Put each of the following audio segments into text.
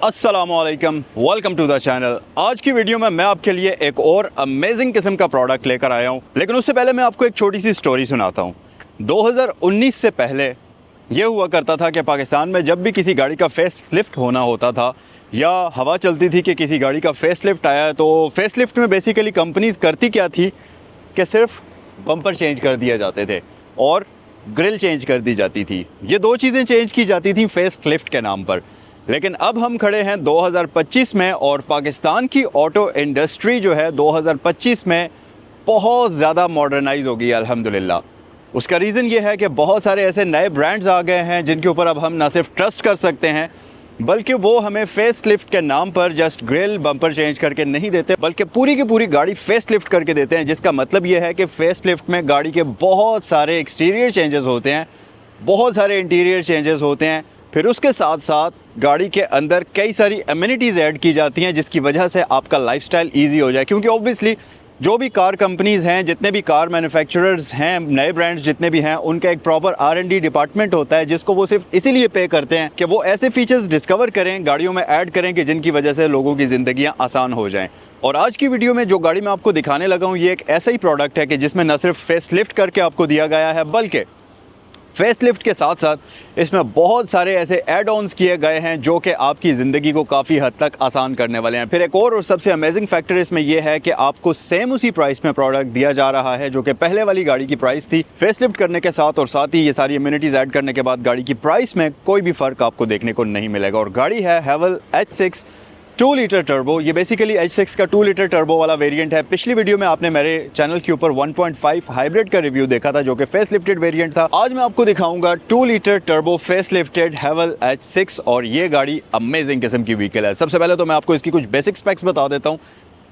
अस्सलामुअलैकुम, welcome to the channel. आज की वीडियो में मैं आपके लिए एक और अमेजिंग किस्म का प्रोडक्ट लेकर आया हूं, लेकिन उससे पहले मैं आपको एक छोटी सी स्टोरी सुनाता हूं। 2019 से पहले ये हुआ करता था कि पाकिस्तान में जब भी किसी गाड़ी का फेस लिफ्ट होना होता था या हवा चलती थी कि किसी गाड़ी का फेस लिफ्ट आया है, तो फेस लिफ्ट में बेसिकली कंपनीज करती क्या थी कि सिर्फ बम्पर चेंज कर दिए जाते थे और ग्रिल चेंज कर दी जाती थी। ये दो चीज़ें चेंज की जाती थी फेस लिफ्ट के नाम पर। लेकिन अब हम खड़े हैं 2025 में और पाकिस्तान की ऑटो इंडस्ट्री जो है 2025 में बहुत ज़्यादा मॉडर्नाइज हो गई है अल्हम्दुलिल्लाह। उसका रीज़न ये है कि बहुत सारे ऐसे नए ब्रांड्स आ गए हैं जिनके ऊपर अब हम ना सिर्फ ट्रस्ट कर सकते हैं, बल्कि वो हमें फेस लिफ्ट के नाम पर जस्ट ग्रिल बम्पर चेंज करके नहीं देते, बल्कि पूरी की पूरी गाड़ी फेस लिफ्ट करके देते हैं। जिसका मतलब ये है कि फेस लिफ्ट में गाड़ी के बहुत सारे एक्सटीरियर चेंजेस होते हैं, बहुत सारे इंटीरियर चेंजेस होते हैं, फिर उसके साथ साथ गाड़ी के अंदर कई सारी एमिनिटीज़ ऐड की जाती हैं जिसकी वजह से आपका लाइफस्टाइल इजी हो जाए। क्योंकि ऑब्वियसली जो भी कार कंपनीज़ हैं, जितने भी कार मैन्युफैक्चरर्स हैं, नए ब्रांड्स जितने भी हैं, उनका एक प्रॉपर R&D डिपार्टमेंट होता है जिसको वो सिर्फ इसीलिए पे करते हैं कि वो ऐसे फीचर्स डिस्कवर करें, गाड़ियों में ऐड करें कि जिनकी वजह से लोगों की ज़िंदगियाँ आसान हो जाएँ। और आज की वीडियो में जो गाड़ी मैं आपको दिखाने लगा हूँ, ये एक ऐसा ही प्रोडक्ट है कि जिसमें न सिर्फ फेस लिफ्ट करके आपको दिया गया है, बल्कि फेस लिफ्ट के साथ साथ इसमें बहुत सारे ऐसे एड ऑन्स किए गए हैं जो कि आपकी ज़िंदगी को काफ़ी हद तक आसान करने वाले हैं। फिर एक और सबसे अमेजिंग फैक्टर इसमें यह है कि आपको सेम उसी प्राइस में प्रोडक्ट दिया जा रहा है जो कि पहले वाली गाड़ी की प्राइस थी। फेस लिफ्ट करने के साथ और साथ ही ये सारी अम्यूनिटीज़ ऐड करने के बाद गाड़ी की प्राइस में कोई भी फ़र्क आपको देखने को नहीं मिलेगा। और गाड़ी है हैवल H6 2 लीटर टर्बो। ये बेसिकली H6 का 2 लीटर टर्बो वाला वेरिएंट है। पिछली वीडियो में आपने मेरे चैनल के ऊपर 1.5 हाइब्रिड का रिव्यू देखा था जो कि फेस लिफ्टेड वेरिएंट था। आज मैं आपको दिखाऊंगा 2 litre turbo face lifted हैवल H6 और ये गाड़ी अमेजिंग किस्म की व्हीकल है। सबसे पहले तो मैं आपको इसकी कुछ बेसिक स्पेक्स बता देता हूँ।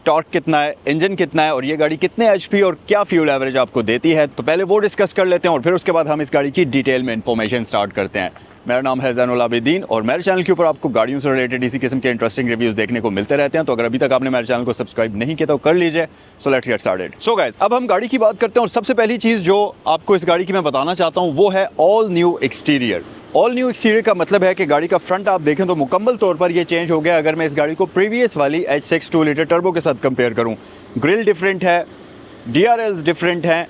टॉर्क कितना है, इंजन कितना है और ये गाड़ी कितने HP और क्या फ्यूल एवरेज आपको देती है, तो पहले वो डिस्कस कर लेते हैं और फिर उसके बाद हम इस गाड़ी की डिटेल में इंफॉर्मेशन स्टार्ट करते हैं। मेरा नाम है ज़ैनुल आबिदीन और मेरे चैनल के ऊपर आपको गाड़ियों से रिलेटेड इसी किस्म के इंटरेस्टिंग रिव्यूज़ देखने को मिलते रहते हैं। तो अगर अभी तक आपने मेरे चैनल को सब्सक्राइब नहीं किया तो कर लीजिए। So let's get started. So guys, अब हम गाड़ी की बात करते हैं और सबसे पहली चीज़ जो आपको इस गाड़ी की मैं बताना चाहता हूँ वो है all new exterior. All new exterior का मतलब है कि गाड़ी का फ्रंट आप देखें तो मुकम्मल तौर पर ये चेंज हो गया अगर मैं इस गाड़ी को प्रीवियस वाली H6 2 लीटर टर्बो के साथ कंपेयर करूँ। ग्रिल डिफरेंट है, DRLs डिफरेंट हैं।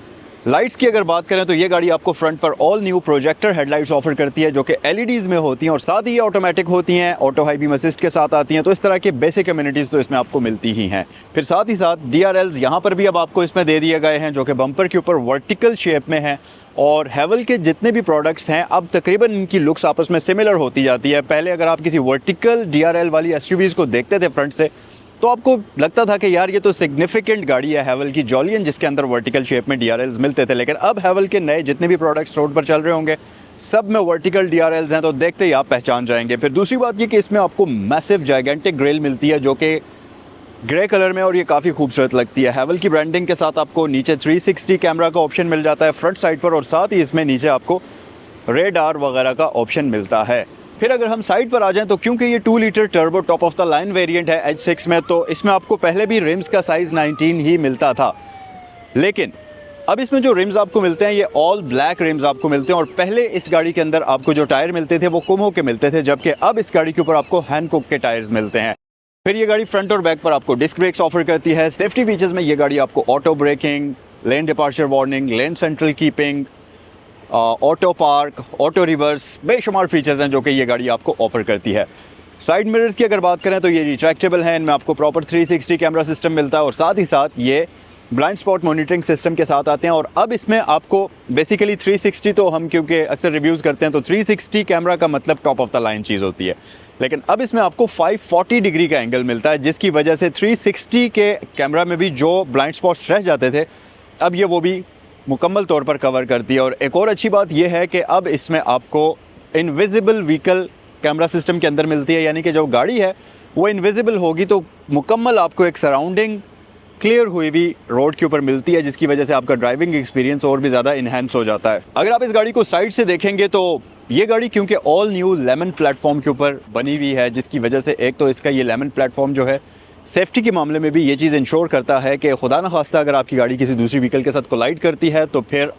लाइट्स की अगर बात करें तो ये गाड़ी आपको फ्रंट पर all new projector headlights offer करती है जो कि LEDs में होती हैं और साथ ही ये ऑटोमेटिक होती हैं, ऑटो हाई बीम असिस्ट के साथ आती हैं। तो इस तरह के बेसिक कम्युनिटीज़ तो इसमें आपको मिलती ही हैं। फिर साथ ही साथ DRLs यहाँ पर भी अब आपको इसमें दे दिए गए हैं जो कि बम्पर के ऊपर वर्टिकल शेप में हैं। और हैवल के जितने भी प्रोडक्ट्स हैं अब तकरीबन इनकी लुक्स आपस में सिमिलर होती जाती है। पहले अगर आप किसी वर्टिकल DRL वाली SUVs को देखते थे फ्रंट से तो आपको लगता था कि यार ये तो सिग्निफिकेंट गाड़ी है हैवल की जॉलियन जिसके अंदर वर्टिकल शेप में DRLs मिलते थे। लेकिन अब हैवल के नए जितने भी प्रोडक्ट्स रोड पर चल रहे होंगे सब में वर्टिकल DRLs हैं, तो देखते ही आप पहचान जाएंगे। फिर दूसरी बात ये कि इसमें आपको मैसिव जाइगेंटिक ग्रिल मिलती है जो कि ग्रे कलर में और ये काफ़ी खूबसूरत लगती है। हैवल की ब्रांडिंग के साथ आपको नीचे 360 कैमरा का ऑप्शन मिल जाता है फ्रंट साइड पर और साथ ही इसमें नीचे आपको रेडार वगैरह का ऑप्शन मिलता है। फिर अगर हम साइड पर आ जाएं तो क्योंकि ये 2 litre turbo top of the line variant है H6 में, तो इसमें आपको पहले भी रिम्स का साइज़ 19 ही मिलता था, लेकिन अब इसमें जो रिम्स आपको मिलते हैं ये ऑल ब्लैक रिम्स आपको मिलते हैं। और पहले इस गाड़ी के अंदर आपको जो टायर मिलते थे वो कुमहो के मिलते थे, जबकि अब इस गाड़ी के ऊपर आपको हैनकुक के टायर्स मिलते हैं। फिर ये गाड़ी फ्रंट और बैक पर आपको डिस्क ब्रेक्स ऑफर करती है। सेफ्टी फीचर्स में ये गाड़ी आपको auto braking, lane departure warning, lane central keeping, auto park, auto reverse, बेशुमार फीचर्स हैं जो कि ये गाड़ी आपको ऑफर करती है। साइड मिरर्स की अगर बात करें तो ये रिट्रैक्टेबल हैं, इनमें आपको प्रॉपर 360 कैमरा सिस्टम मिलता है और साथ ही साथ ये ब्लाइंड स्पॉट मॉनिटरिंग सिस्टम के साथ आते हैं। और अब इसमें आपको बेसिकली 360 तो हम क्योंकि अक्सर रिव्यूज़ करते हैं तो 360 कैमरा का मतलब टॉप ऑफ द लाइन चीज़ होती है, लेकिन अब इसमें आपको 540 डिग्री का एंगल मिलता है जिसकी वजह से 360 के कैमरा में भी जो ब्लाइंड स्पॉट्स रह जाते थे अब ये वो भी मुकम्मल तौर पर कवर करती है। और एक और अच्छी बात यह है कि अब इसमें आपको इनविजिबल व्हीकल कैमरा सिस्टम के अंदर मिलती है, यानी कि जो गाड़ी है वो इनविजिबल होगी तो मुकम्मल आपको एक सराउंडिंग क्लियर हुई भी रोड के ऊपर मिलती है जिसकी वजह से आपका ड्राइविंग एक्सपीरियंस और भी ज़्यादा इन्हेंस हो जाता है। अगर आप इस गाड़ी को साइड से देखेंगे तो ये गाड़ी क्योंकि ऑल न्यू लेमन प्लेटफॉर्म के ऊपर बनी हुई है जिसकी वजह से एक तो इसका ये लेमन प्लेटफॉर्म जो है सेफ्टी के मामले में भी ये चीज़ इंश्योर करता है कि खुदा न खास्ता अगर आपकी गाड़ी किसी दूसरी व्हीकल के साथ कोलाइड करती है तो फिर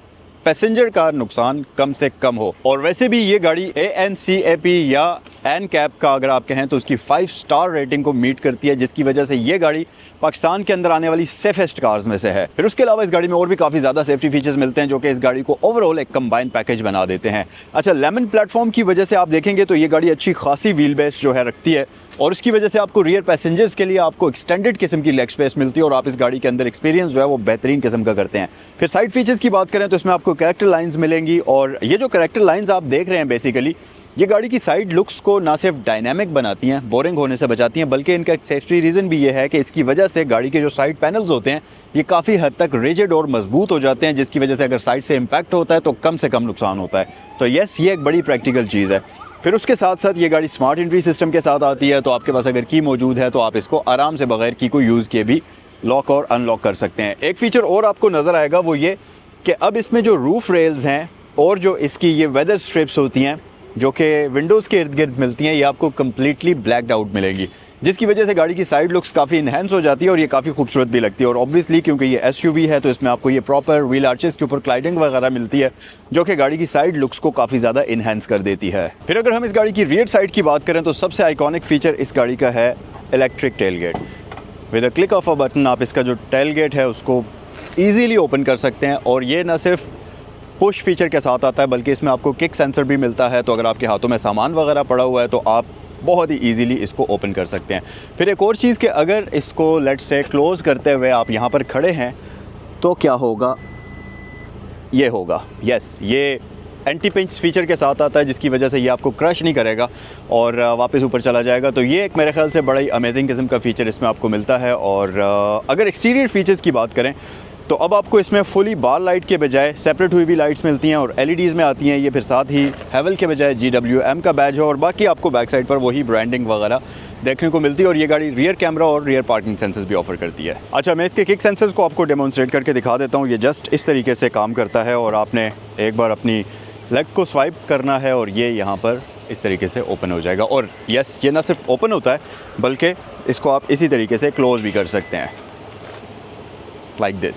पैसेंजर का नुकसान कम से कम हो। और वैसे भी ये गाड़ी ANCAP या एन कैप का अगर आप कहें तो उसकी 5 स्टार रेटिंग को मीट करती है, जिसकी वजह से ये गाड़ी पाकिस्तान के अंदर आने वाली सेफेस्ट कार्स में से है। फिर उसके अलावा इस गाड़ी में और भी काफ़ी ज़्यादा सेफ्टी फीचर्स मिलते हैं जो कि इस गाड़ी को ओवरऑल एक कंबाइंड पैकेज बना देते हैं। अच्छा, लेमन प्लेटफॉर्म की वजह से आप देखेंगे तो ये गाड़ी अच्छी खासी व्हील बेस जो है रखती है, और उसकी वजह से आपको रियर पैसेंजर्स के लिए आपको एक्सटेंडेड किस्म की लेग स्पेस मिलती है और आप इस गाड़ी के अंदर एक्सपीरियंस जो है वो बेहतरीन किस्म का करते हैं। फिर साइड फीचर्स की बात करें तो इसमें आपको कैरेक्टर लाइंस मिलेंगी, और ये जो कैरेक्टर लाइंस आप देख रहे हैं बेसिकली ये गाड़ी की साइड लुक्स को ना सिर्फ डायनामिक बनाती हैं, बोरिंग होने से बचाती हैं, बल्कि इनका एक सेफ्टी रीज़न भी ये है कि इसकी वजह से गाड़ी के जो साइड पैनल्स होते हैं ये काफ़ी हद तक रिजिड और मजबूत हो जाते हैं, जिसकी वजह से अगर साइड से इम्पैक्ट होता है तो कम से कम नुकसान होता है। तो यस, ये एक बड़ी प्रैक्टिकल चीज़ है। फिर उसके साथ साथ ये गाड़ी स्मार्ट एंट्री सिस्टम के साथ आती है, तो आपके पास अगर की मौजूद है तो आप इसको आराम से बगैर की को यूज़ किए भी लॉक और अनलॉक कर सकते हैं। एक फ़ीचर और आपको नज़र आएगा वो ये कि अब इसमें जो रूफ़ रेल्स हैं और जो इसकी ये वेदर स्ट्रिप्स होती हैं जो कि विंडोज़ के इर्द गिर्द मिलती हैं, ये आपको कम्प्लीटली ब्लैकड आउट मिलेंगी, जिसकी वजह से गाड़ी की साइड लुक्स काफ़ी इन्हेंस हो जाती है और ये काफ़ी खूबसूरत भी लगती है। और ऑब्वियसली क्योंकि ये एसयूवी है तो इसमें आपको ये प्रॉपर व्हील आर्चेस के ऊपर क्लाइडिंग वगैरह मिलती है जो कि गाड़ी की साइड लुक्स को काफ़ी ज़्यादा इन्हेंस कर देती है। फिर अगर हम इस गाड़ी की रियर साइड की बात करें तो सबसे आइकॉनिक फ़ीचर इस गाड़ी का है electric tail gate. With a click of a button आप इसका जो टेल गेट है उसको ईजीली ओपन कर सकते हैं, और ये ना सिर्फ पुश फीचर के साथ आता है बल्कि इसमें आपको किक सेंसर भी मिलता है, तो अगर आपके हाथों में सामान वगैरह पड़ा हुआ है तो आप बहुत ही इजीली इसको ओपन कर सकते हैं। फिर एक और चीज़ कि अगर इसको लेट्स से क्लोज़ करते हुए आप यहाँ पर खड़े हैं तो क्या होगा, ये होगा, यस, ये एंटी पिंच फीचर के साथ आता है, जिसकी वजह से ये आपको क्रश नहीं करेगा और वापस ऊपर चला जाएगा। तो ये एक मेरे ख्याल से बड़ा ही अमेजिंग किस्म का फ़ीचर इसमें आपको मिलता है। और अगर एक्सटीरियर फीचर्स की बात करें तो अब आपको इसमें फुली बार लाइट के बजाय सेपरेट हुई भी लाइट्स मिलती हैं और एलईडीज़ में आती हैं ये। फिर साथ ही हेवल के बजाय GWM का बैज है, और बाकी आपको बैक साइड पर वही ब्रांडिंग वगैरह देखने को मिलती है। और ये गाड़ी रियर कैमरा और रियर पार्किंग सेंसर्स भी ऑफर करती है। अच्छा, मैं इसके किक सेंसर्स को आपको डेमोन्स्ट्रेट करके दिखा देता हूँ। ये जस्ट इस तरीके से काम करता है और आपने एक बार अपनी लेग को स्वाइप करना है और ये यहाँ पर इस तरीके से ओपन हो जाएगा। और यस, ये ना सिर्फ ओपन होता है बल्कि इसको आप इसी तरीके से क्लोज़ भी कर सकते हैं, like this.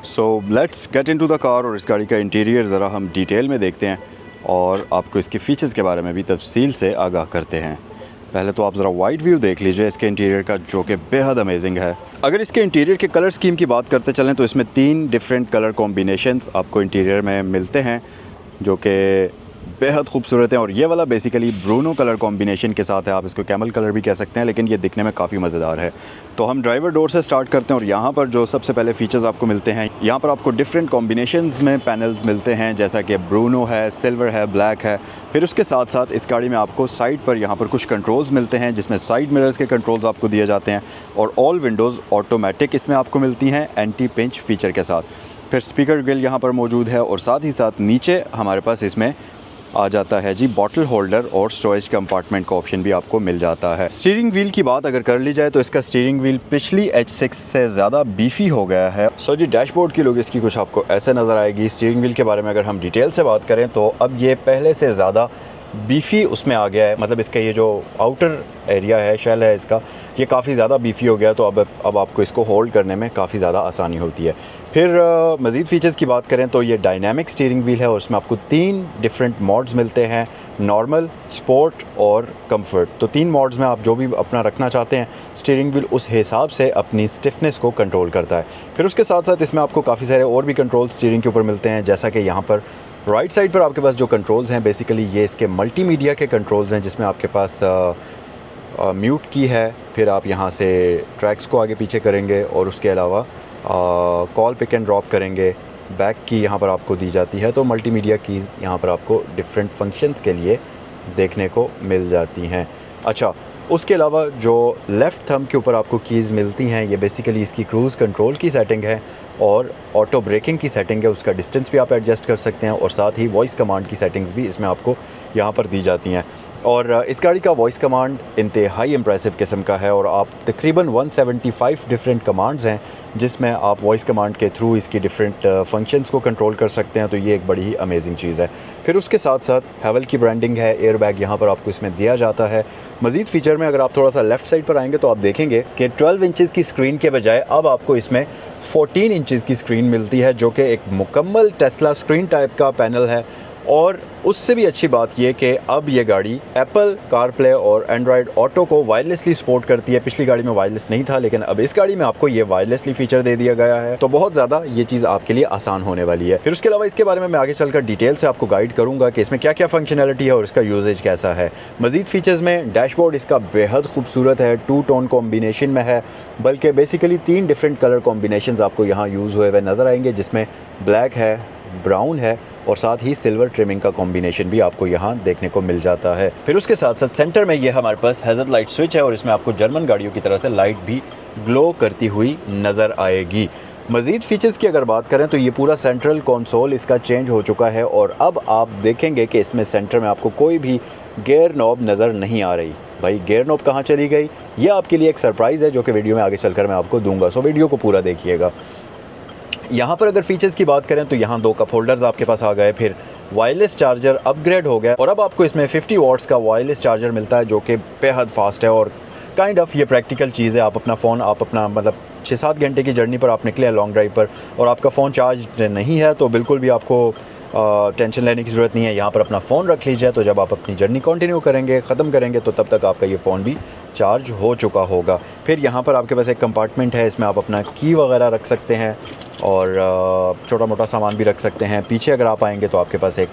So let's get into the car और इस गाड़ी का इंटीरियर ज़रा हम डिटेल में देखते हैं और आपको इसके फ़ीचर्स के बारे में भी तफसील से आगाह करते हैं। पहले तो आप ज़रा वाइड व्यू देख लीजिए इसके इंटीरियर का, जो कि बेहद अमेजिंग है। अगर इसके इंटीरियर के कलर स्कीम की बात करते चलें तो इसमें 3 डिफरेंट कलर कॉम्बिनेशंस आपको इंटीरियर में मिलते हैं जो कि बेहद खूबसूरत है। और ये वाला बेसिकली ब्रूनो कलर कॉम्बिनेशन के साथ है, आप इसको कैमल कलर भी कह सकते हैं, लेकिन ये दिखने में काफ़ी मज़ेदार है। तो हम ड्राइवर डोर से स्टार्ट करते हैं और यहाँ पर जो सबसे पहले फ़ीचर्स आपको मिलते हैं, यहाँ पर आपको डिफरेंट कॉम्बिनेशंस में पैनल्स मिलते हैं, जैसा कि ब्रूनो है, सिल्वर है, ब्लैक है। फिर उसके साथ साथ इस गाड़ी में आपको साइड पर यहाँ पर कुछ कंट्रोल्स मिलते हैं जिसमें साइड मिरर्स के कंट्रोल्स आपको दिए जाते हैं, और ऑल विंडोज़ ऑटोमेटिक इसमें आपको मिलती हैं एंटी पिंच फीचर के साथ। फिर स्पीकर ग्रिल यहाँ पर मौजूद है, और साथ ही साथ नीचे हमारे पास इसमें आ जाता है जी बॉटल होल्डर और स्टोरेज कंपार्टमेंट का ऑप्शन भी आपको मिल जाता है। स्टीयरिंग व्हील की बात अगर कर ली जाए तो इसका स्टीयरिंग व्हील पिछली H6 से ज़्यादा बीफी हो गया है। सो जी डैशबोर्ड की लुक इसकी कुछ आपको ऐसे नज़र आएगी। स्टीयरिंग व्हील के बारे में अगर हम डिटेल से बात करें तो अब ये पहले से ज़्यादा बीफी उसमें आ गया है, मतलब इसका ये जो आउटर एरिया है, शेल है इसका, ये काफ़ी ज़्यादा बीफी हो गया, तो अब आपको इसको होल्ड करने में काफ़ी ज़्यादा आसानी होती है। फिर मज़ीद फ़ीचर्स की बात करें तो ये डायनामिक स्टीयरिंग व्हील है और उसमें आपको 3 डिफरेंट मोड्स मिलते हैं, नॉर्मल, स्पोर्ट और कंफर्ट। तो 3 मोड्स में आप जो भी अपना रखना चाहते हैं, स्टीयरिंग व्हील उस हिसाब से अपनी स्टिफनेस को कंट्रोल करता है। फिर उसके साथ साथ इसमें आपको काफ़ी सारे और भी कंट्रोल स्टीयरिंग के ऊपर मिलते हैं, जैसा कि यहाँ पर राइट साइड पर आपके पास जो कंट्रोल्स हैं बेसिकली ये इसके मल्टीमीडिया के कंट्रोल्स हैं, जिसमें आपके पास म्यूट की है, फिर आप यहाँ से ट्रैक्स को आगे पीछे करेंगे और उसके अलावा कॉल पिक एंड ड्रॉप करेंगे। बैक की यहाँ पर आपको दी जाती है, तो मल्टीमीडिया कीज़ यहाँ पर आपको डिफरेंट फंक्शंस के लिए देखने को मिल जाती हैं। अच्छा, उसके अलावा जो लेफ़्ट थंब के ऊपर आपको कीज़ मिलती हैं, ये बेसिकली इसकी क्रूज़ कंट्रोल की सेटिंग है और ऑटो ब्रेकिंग की सेटिंग है, उसका डिस्टेंस भी आप एडजस्ट कर सकते हैं, और साथ ही वॉइस कमांड की सेटिंग्स भी इसमें आपको यहाँ पर दी जाती हैं। और इस गाड़ी का वॉइस कमांड इंतहाई इम्प्रेसिव किस्म का है, और आप तकरीबन 175 डिफरेंट कमांड्स हैं जिसमें आप वॉइस कमांड के थ्रू इसकी डिफरेंट फंक्शंस को कंट्रोल कर सकते हैं। तो ये एक बड़ी ही अमेजिंग चीज़ है। फिर उसके साथ साथ हेवल की ब्रांडिंग है, एयर बैग यहाँ पर आपको इसमें दिया जाता है। मज़ीद फ़ीचर में अगर आप थोड़ा सा लेफ़्ट साइड पर आएंगे तो आप देखेंगे कि 12 इंचज़ की स्क्रीन के बजाय अब आपको इसमें 14 इंचज़ की स्क्रीन मिलती है, जो कि एक मुकम्मल टेस्ला स्क्रीन टाइप का पैनल है। और उससे भी अच्छी बात यह कि अब ये गाड़ी एप्पल कारप्ले और एंड्रॉयड ऑटो को वायरलेसली सपोर्ट करती है। पिछली गाड़ी में वायरलेस नहीं था, लेकिन अब इस गाड़ी में आपको ये वायरलेसली फीचर दे दिया गया है, तो बहुत ज़्यादा ये चीज़ आपके लिए आसान होने वाली है। फिर उसके अलावा इसके बारे में मैं आगे चलकर डिटेल से आपको गाइड करूँगा कि इसमें क्या क्या फंक्शनैलिटी है और इसका यूजेज कैसा है। मज़ीद फीचर्स में डैशबोर्ड इसका बेहद खूबसूरत है, 2 टोन कॉम्बिनेशन में है, बल्कि बेसिकली 3 डिफरेंट कलर कॉम्बिनेशन आपको यहाँ यूज़ हुए हुए नज़र आएंगे, जिसमें ब्लैक है, ब्राउन है और साथ ही सिल्वर ट्रिमिंग का कॉम्बिनेशन भी आपको यहाँ देखने को मिल जाता है। फिर उसके साथ साथ सेंटर में ये हमारे पास हैज़र्ड लाइट स्विच है और इसमें आपको जर्मन गाड़ियों की तरह से लाइट भी ग्लो करती हुई नज़र आएगी। मज़ीद फीचर्स की अगर बात करें तो ये पूरा सेंट्रल कंसोल इसका चेंज हो चुका है और अब आप देखेंगे कि इसमें सेंटर में आपको कोई भी गियर नॉब नज़र नहीं आ रही। भाई गियर नॉब कहाँ चली गई, ये आपके लिए एक सरप्राइज़ है जो कि वीडियो में आगे चलकर मैं आपको दूंगा, सो वीडियो को पूरा देखिएगा। यहाँ पर अगर फीचर्स की बात करें तो यहाँ 2 कप होल्डर्स आपके पास आ गए, फिर वायरलेस चार्जर अपग्रेड हो गया और अब आपको इसमें 50 वाट्स का वायरलेस चार्जर मिलता है जो कि बेहद फास्ट है और काइंड ऑफ ये प्रैक्टिकल चीज़ है। आप अपना फ़ोन मतलब 6-7 घंटे की जर्नी पर आप निकले हैं लॉन्ग ड्राइव पर और आपका फ़ोन चार्ज नहीं है तो बिल्कुल भी आपको टेंशन लेने की ज़रूरत नहीं है। यहाँ पर अपना फ़ोन रख लीजिए, तो जब आप अपनी जर्नी कंटिन्यू करेंगे, ख़त्म करेंगे, तो तब तक आपका ये फ़ोन भी चार्ज हो चुका होगा। फिर यहाँ पर आपके पास एक कंपार्टमेंट है, इसमें आप अपना की वगैरह रख सकते हैं और छोटा मोटा सामान भी रख सकते हैं। पीछे अगर आप आएंगे तो आपके पास एक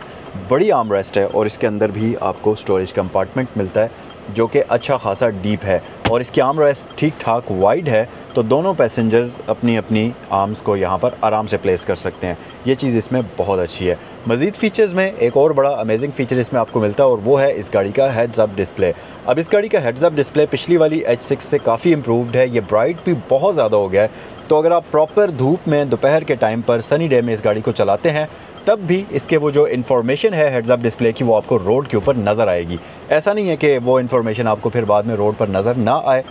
बड़ी आर्म रेस्ट है और इसके अंदर भी आपको स्टोरेज कंपार्टमेंट मिलता है जो कि अच्छा खासा डीप है और इसकी आर्म रेस्ट ठीक ठाक वाइड है, तो दोनों पैसेंजर्स अपनी अपनी आर्म्स को यहाँ पर आराम से प्लेस कर सकते हैं। ये चीज़ इसमें बहुत अच्छी है। मज़ीद फ़ीचर्स में एक और बड़ा अमेजिंग फ़ीचर इसमें आपको मिलता है और वो है इस गाड़ी का हेड्स अप डिस्प्ले। अब इस गाड़ी का हेड्स अप डिस्प्ले पिछली वाली H6 से काफ़ी इम्प्रूव्ड है, ये ब्राइट भी बहुत ज़्यादा हो गया है, तो अगर आप प्रॉपर धूप में दोपहर के टाइम पर सनी डे में इस गाड़ी को चलाते हैं तब भी इसके वो जो इन्फॉर्मेशन है हेड्स अप डिस्प्ले की, वो आपको रोड के ऊपर नज़र आएगी। ऐसा नहीं है कि वो इन्फॉर्मेशन आपको फिर बाद में रोड पर नज़र ना आए,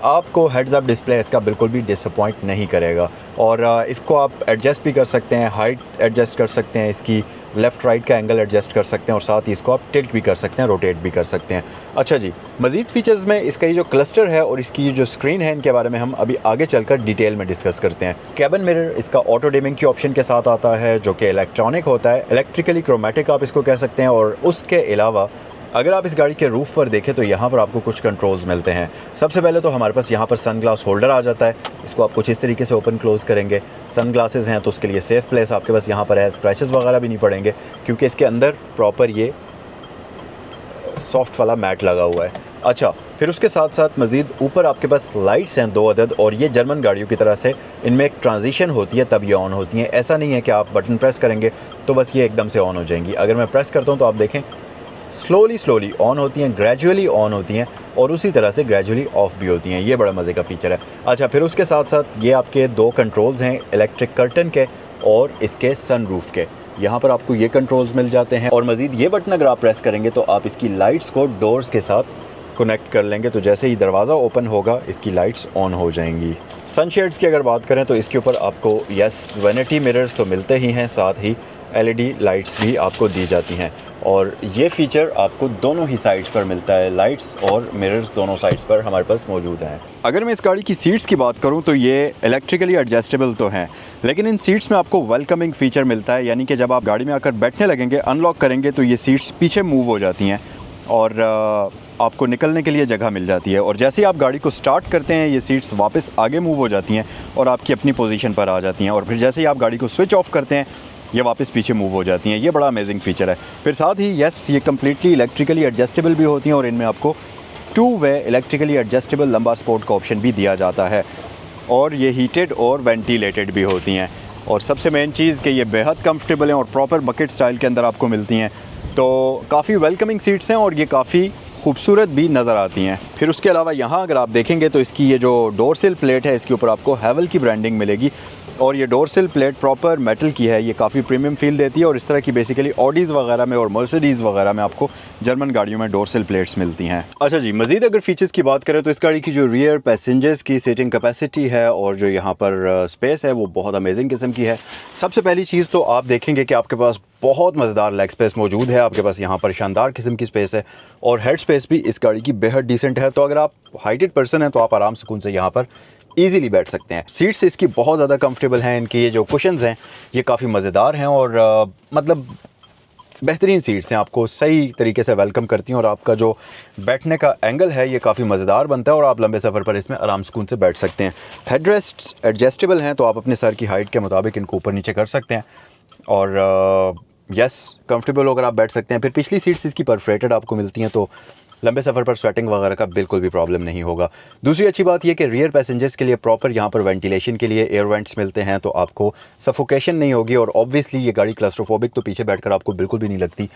आपको हेड्स अप डिस्प्ले इसका बिल्कुल भी डिसअपॉइंट नहीं करेगा। और इसको आप एडजस्ट भी कर सकते हैं, हाइट एडजस्ट कर सकते हैं, इसकी लेफ़्ट राइट का एंगल एडजस्ट कर सकते हैं और साथ ही इसको आप टिल्ट भी कर सकते हैं, रोटेट भी कर सकते हैं। अच्छा जी, मज़ीद फ़ीचर्स में इसका ये जो क्लस्टर है और इसकी जो स्क्रीन है, इनके बारे में हम अभी आगे चलकर डिटेल में डिस्कस करते हैं। कैबिन मिरर इसका ऑटो डिमिंग की ऑप्शन के साथ आता है जो कि इलेक्ट्रॉनिक होता है, इलेक्ट्रिकली क्रोमेटिक आप इसको कह सकते हैं। और उसके अलावा अगर आप इस गाड़ी के रूफ़ पर देखें तो यहाँ पर आपको कुछ कंट्रोल्स मिलते हैं। सबसे पहले तो हमारे पास यहाँ पर सन ग्लास होल्डर आ जाता है, इसको आप कुछ इस तरीके से ओपन क्लोज़ करेंगे। सन ग्लासेस हैं तो उसके लिए सेफ़ प्लेस आपके पास यहाँ पर है, स्क्रैचेस वगैरह भी नहीं पड़ेंगे क्योंकि इसके अंदर प्रॉपर ये सॉफ्ट वाला मैट लगा हुआ है। अच्छा, फिर उसके साथ साथ मज़ीद ऊपर आपके पास लाइट्स हैं 2 अदद और ये जर्मन गाड़ियों की तरह से इनमें एक ट्रांजिशन होती है तब ये ऑन होती हैं। ऐसा नहीं है कि आप बटन प्रेस करेंगे तो बस ये एकदम से ऑन हो जाएंगी। अगर मैं प्रेस करता हूँ तो आप देखें स्लोली ऑन होती हैं, ग्रेजुअली ऑन होती हैं और उसी तरह से ग्रेजुअली ऑफ भी होती हैं। ये बड़ा मज़े का फ़ीचर है। अच्छा, फिर उसके साथ साथ ये आपके 2 कंट्रोल्स हैं, इलेक्ट्रिक कर्टन के और इसके सनरूफ के। यहाँ पर आपको ये कंट्रोल्स मिल जाते हैं और मज़ीद ये बटन अगर आप प्रेस करेंगे तो आप इसकी लाइट्स को डोर्स के साथ कनेक्ट कर लेंगे, तो जैसे ही दरवाज़ा ओपन होगा इसकी लाइट्स ऑन हो जाएंगी। सनशेड्स की अगर बात करें तो इसके ऊपर आपको वैनिटी मिरर्स तो मिलते ही हैं, साथ ही LED लाइट्स भी आपको दी जाती हैं और ये फ़ीचर आपको दोनों ही साइड्स पर मिलता है। लाइट्स और मिरर्स दोनों साइड्स पर हमारे पास मौजूद हैं। अगर मैं इस गाड़ी की सीट्स की बात करूं तो ये इलेक्ट्रिकली एडजस्टेबल तो हैं, लेकिन इन सीट्स में आपको वेलकमिंग फ़ीचर मिलता है, यानी कि जब आप गाड़ी में आकर बैठने लगेंगे, अनलॉक करेंगे तो ये सीट्स पीछे मूव हो जाती हैं और आपको निकलने के लिए जगह मिल जाती है और जैसे ही आप गाड़ी को स्टार्ट करते हैं ये सीट्स वापस आगे मूव हो जाती हैं और आपकी अपनी पोजीशन पर आ जाती हैं और फिर जैसे ही आप गाड़ी को स्विच ऑफ करते हैं ये वापस पीछे मूव हो जाती हैं। ये बड़ा अमेजिंग फ़ीचर है। फिर साथ ही ये कम्प्लीटली इलेक्ट्रिकली एडजस्टेबल भी होती हैं और इनमें आपको 2 वे इलेक्ट्रिकली एडजस्टेबल लंबा स्पोर्ट का ऑप्शन भी दिया जाता है और ये हीटेड और वेंटिलेटेड भी होती हैं और सबसे मेन चीज़ कि ये बेहद कंफर्टेबल हैं और प्रॉपर बकेट स्टाइल के अंदर आपको मिलती हैं, तो काफ़ी वेलकमिंग सीट्स हैं और ये काफ़ी खूबसूरत भी नज़र आती हैं। फिर उसके अलावा यहाँ अगर आप देखेंगे तो इसकी ये जो डोर सिल प्लेट है इसके ऊपर आपको हैवल की ब्रांडिंग मिलेगी और ये डोर सिल प्लेट प्रॉपर मेटल की है, ये काफ़ी प्रीमियम फील देती है और इस तरह की बेसिकली ऑडीज़ वगैरह में और मर्सिडीज़ वगैरह में आपको जर्मन गाड़ियों में डोर सिल प्लेट्स मिलती हैं। अच्छा जी, मज़ीद अगर फीचर्स की बात करें तो इस गाड़ी की जो रियर पैसेंजर्स की सीटिंग कैपेसिटी है और जो यहाँ पर स्पेस है वो बहुत अमेजिंग किस्म की है। सबसे पहली चीज़ तो आप देखेंगे कि आपके पास बहुत मज़ेदार लेग स्पेस मौजूद है, आपके पास यहाँ पर शानदार किस्म की स्पेस है और हेड स्पेस भी इस गाड़ी की बेहद डिसेंट है, तो अगर आप हाइटेड पर्सन हैं तो आप आराम सुकून से यहाँ पर ईज़िली बैठ सकते हैं। सीट्स इसकी बहुत ज़्यादा कंफर्टेबल हैं, इनके ये जो कुशन्स हैं ये काफ़ी मज़ेदार हैं और मतलब बेहतरीन सीट्स हैं, आपको सही तरीके से वेलकम करती हैं और आपका जो बैठने का एंगल है ये काफ़ी मज़ेदार बनता है और आप लंबे सफ़र पर इसमें आराम सुकून से बैठ सकते हैं। हेडरेस्ट एडजस्टेबल हैं, तो आप अपने सर की हाइट के मुताबिक इनको ऊपर नीचे कर सकते हैं और यस कंफर्टेबल होकर आप बैठ सकते हैं। फिर पिछली सीट्स इसकी परफोरेटेड आपको मिलती हैं, तो लंबे सफ़र पर स्वेटिंग वगैरह का बिल्कुल भी प्रॉब्लम नहीं होगा। दूसरी अच्छी बात यह कि रियर पैसेंजर्स के लिए प्रॉपर यहाँ पर वेंटिलेशन के लिए एयर वेंट्स मिलते हैं, तो आपको सफोकेशन नहीं होगी और ऑब्वियसली ये गाड़ी क्लस्ट्रोफोबिक तो पीछे बैठकर आपको बिल्कुल भी नहीं लगती।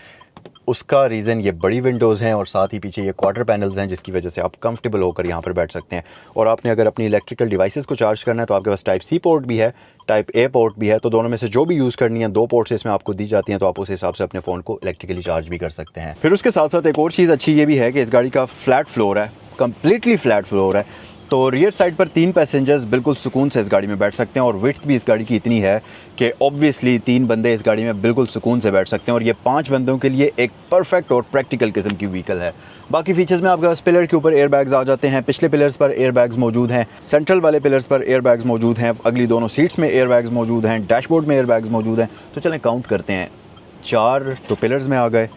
उसका रीज़न ये बड़ी विंडोज़ हैं और साथ ही पीछे ये क्वार्टर पैनल्स हैं, जिसकी वजह से आप कंफर्टेबल होकर यहाँ पर बैठ सकते हैं। और आपने अगर अपनी इलेक्ट्रिकल डिवाइसेस को चार्ज करना है तो आपके पास टाइप सी पोर्ट भी है, टाइप ए पोर्ट भी है, तो दोनों में से जो भी यूज़ करनी है, 2 पोर्ट्स इसमें आपको दी जाती हैं, तो आप उस हिसाब से अपने फ़ोन को इलेक्ट्रिकली चार्ज भी कर सकते हैं। फिर उसके साथ साथ एक और चीज़ अच्छी ये भी है कि इस गाड़ी का फ्लैट फ्लोर है, कम्प्लीटली फ्लैट फ्लोर है, तो रियर साइड पर 3 पैसेंजर्स बिल्कुल सुकून से इस गाड़ी में बैठ सकते हैं और विड्थ भी इस गाड़ी की इतनी है कि ऑब्वियसली 3 बंदे इस गाड़ी में बिल्कुल सुकून से बैठ सकते हैं और ये 5 बंदों के लिए एक परफेक्ट और प्रैक्टिकल किस्म की व्हीकल है। बाकी फीचर्स में आपके पास पिलर के ऊपर एयर बैग्स आ जाते हैं, पिछले पिलर्स पर एयर बैग्स मौजूद हैं, सेंट्रल वाले पिलर्स पर एयर बैग्स मौजूद हैं, अगली दोनों सीट्स में एयर बैग्स मौजूद हैं, डैशबोर्ड में एयर बैग्स मौजूद हैं। तो चलें काउंट करते हैं, 4 तो पिलर्स में आ गए,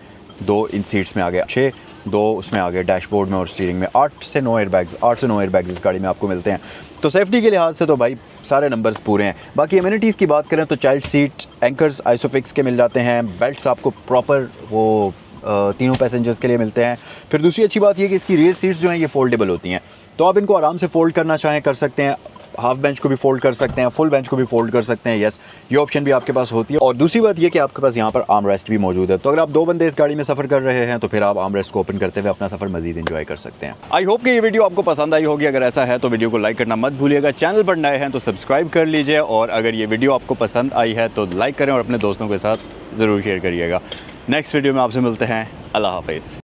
2 इन सीट्स में आ गए, 6, 2 उसमें आ गए डैशबोर्ड में और स्टीयरिंग में, 8 से 9 एयर बैग्स इस गाड़ी में आपको मिलते हैं। तो सेफ्टी के लिहाज से तो भाई सारे नंबर्स पूरे हैं। बाकी एमिनिटीज़ की बात करें तो चाइल्ड सीट एंकर्स आइसोफिक्स के मिल जाते हैं, बेल्ट्स आपको प्रॉपर वो तीनों पैसेंजर्स के लिए मिलते हैं। फिर दूसरी अच्छी बात यह कि इसकी रियर सीट्स जो हैं ये फोल्डेबल होती हैं, तो आप इनको आराम से फोल्ड करना चाहें कर सकते हैं, हाफ बेंच को भी फोल्ड कर सकते हैं, फुल बेंच को भी फोल्ड कर सकते हैं। यस, ये ऑप्शन भी आपके पास होती है। और दूसरी बात ये कि आपके पास यहाँ पर आर्म रेस्ट भी मौजूद है, तो अगर आप 2 बंदे इस गाड़ी में सफ़र कर रहे हैं तो फिर आप आर्म रेस्ट को ओपन करते हुए अपना सफ़र मजीद एंजॉय कर सकते हैं। आई होप कि ये वीडियो आपको पसंद आई होगी। अगर ऐसा है तो वीडियो को लाइक करना मत भूलिएगा, चैनल पर नए हैं तो सब्सक्राइब कर लीजिए और अगर ये वीडियो आपको पसंद आई है तो लाइक करें और अपने दोस्तों के साथ ज़रूर शेयर करिएगा। नेक्स्ट वीडियो में आपसे मिलते हैं। अल्लाह हाफिज़।